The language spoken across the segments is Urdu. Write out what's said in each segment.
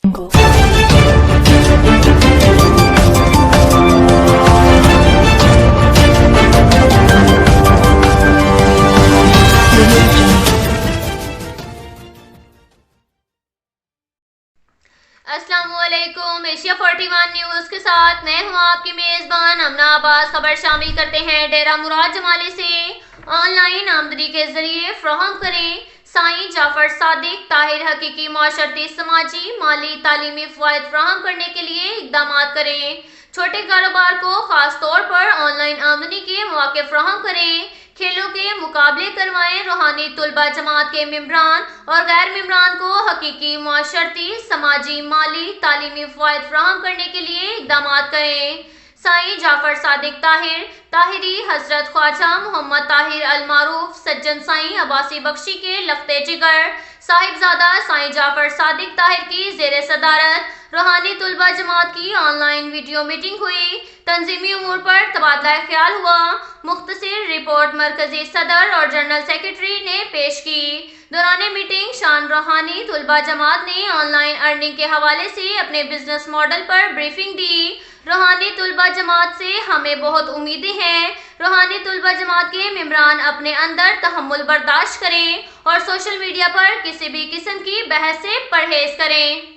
السلام علیکم، ایشیا 41 نیوز کے ساتھ میں ہوں آپ کی میزبان امنا عباس۔ خبر شامل کرتے ہیں ڈیرہ مراد جمالی سے آن لائن آمدنی کے ذریعے فراہم کریں سائیں جعفر صادق طاہر حقیقی معاشرتی سماجی مالی تعلیمی فوائد فراہم کرنے کے لیے اقدامات کریں۔ چھوٹے کاروبار کو خاص طور پر آن لائن آمدنی کے مواقع فراہم کریں۔ کھیلوں کے مقابلے کروائیں۔ روحانی طلبہ جماعت کے ممبران اور غیر ممبران کو حقیقی معاشرتی سماجی مالی تعلیمی فوائد فراہم کرنے کے لیے اقدامات کریں۔ سائیں جعفر صادق طاہر طاہری حضرت خواجہ محمد طاہر المعروف سجن سائیں عباسی بخشی کے لخت جگر صاحبزادہ سائیں جعفر صادق طاہر کی زیر صدارت روحانی طلبہ جماعت کی آن لائن ویڈیو میٹنگ ہوئی۔ تنظیمی امور پر تبادلہ خیال ہوا۔ مختصر رپورٹ مرکزی صدر اور جنرل سیکریٹری نے پیش کی۔ دوران میٹنگ شان روحانی طلبہ جماعت نے آن لائن ارننگ کے حوالے سے اپنے بزنس ماڈل پر بریفنگ دی۔ روحانی طلبہ جماعت سے ہمیں بہت امیدیں ہیں۔ روحانی طلبہ جماعت کے ممبران اپنے اندر تحمل برداشت کریں اور سوشل میڈیا پر کسی بھی قسم کی بحث سے پرہیز کریں۔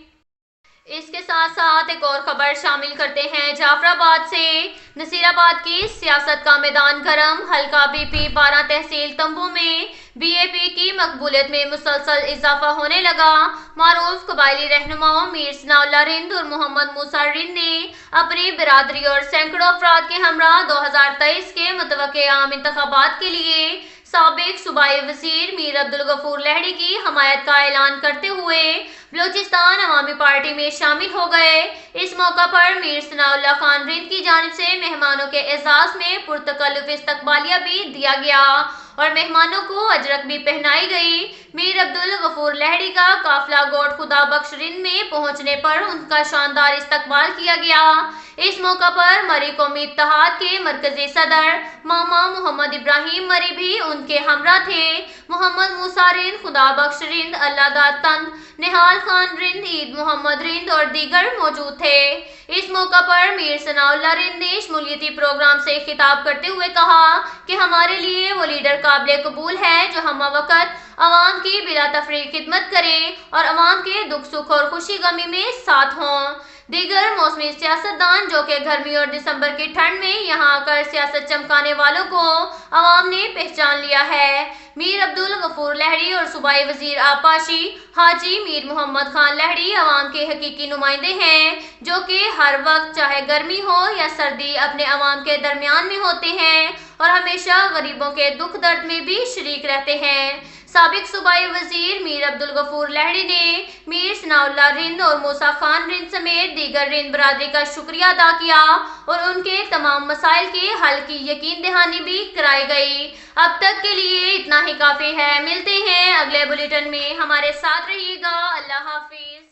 اس کے ساتھ ساتھ ایک اور خبر شامل کرتے ہیں جعفر آباد سے۔ نصیر آباد کی سیاست کا میدان گرم۔ حلقہ بی پی 12 تحصیل تمبو میں بی اے پی کی مقبولیت میں مسلسل اضافہ ہونے لگا۔ معروف قبائلی رہنماؤں میر ثناء اللہ رند اور محمد موسیٰ رند نے اپنی برادری اور سینکڑوں افراد کے ہمراہ 2023 کے متوقع عام انتخابات کے لیے سابق صوبائی وزیر میر عبدالغفور لہڑی کی حمایت کا اعلان کرتے ہوئے بلوچستان عوامی پارٹی میں شامل ہو گئے۔ اس موقع پر میر ثناء اللہ خان رند کی جانب سے مہمانوں کے اعزاز میں پرتکلف استقبالیہ بھی دیا گیا اور مہمانوں کو اجرک بھی پہنائی گئی۔ میر عبدالغفور لہڑی کا قافلہ گوٹ خدا بخش رند میں پہنچنے پر ان کا شاندار استقبال کیا گیا۔ اس موقع پر مری قومی اتحاد کے مرکزی صدر ماما محمد ابراہیم مری بھی ان کے ہمراہ تھے۔ محمد موسیٰ رند، خدا بخش رند، اللہ داد تند، نہال خان رند، عید محمد رند اور دیگر موجود تھے۔ اس موقع پر میر ثناء اللہ رند نے شمولیتی پروگرام سے خطاب کرتے ہوئے کہا کہ ہمارے لیے وہ لیڈر قابل قبول ہے جو ہمہ وقت عوام کی بلا تفریق خدمت کریں اور عوام کے دکھ سکھ اور خوشی غمی میں ساتھ ہوں۔ دیگر موسمی سیاستدان جو کہ گرمی اور دسمبر کی ٹھنڈ میں یہاں آ کر سیاست چمکانے والوں کو عوام نے پہچان لیا ہے۔ میر عبدالغفور لہڑی اور صوبائی وزیر آبپاشی حاجی میر محمد خان لہڑی عوام کے حقیقی نمائندے ہیں جو کہ ہر وقت چاہے گرمی ہو یا سردی اپنے عوام کے درمیان میں ہوتے ہیں اور ہمیشہ غریبوں کے دکھ درد میں بھی شریک رہتے ہیں۔ سابق صوبائی وزیر میر عبدالغفور لہڑی نے میر ثناء اللہ رند اور موسیٰ خان رند سمیت دیگر رند برادری کا شکریہ ادا کیا اور ان کے تمام مسائل کے حل کی یقین دہانی بھی کرائی گئی۔ اب تک کے لیے اتنا ہی کافی ہے۔ ملتے ہیں اگلے بلیٹن میں، ہمارے ساتھ رہیے گا۔ اللہ حافظ۔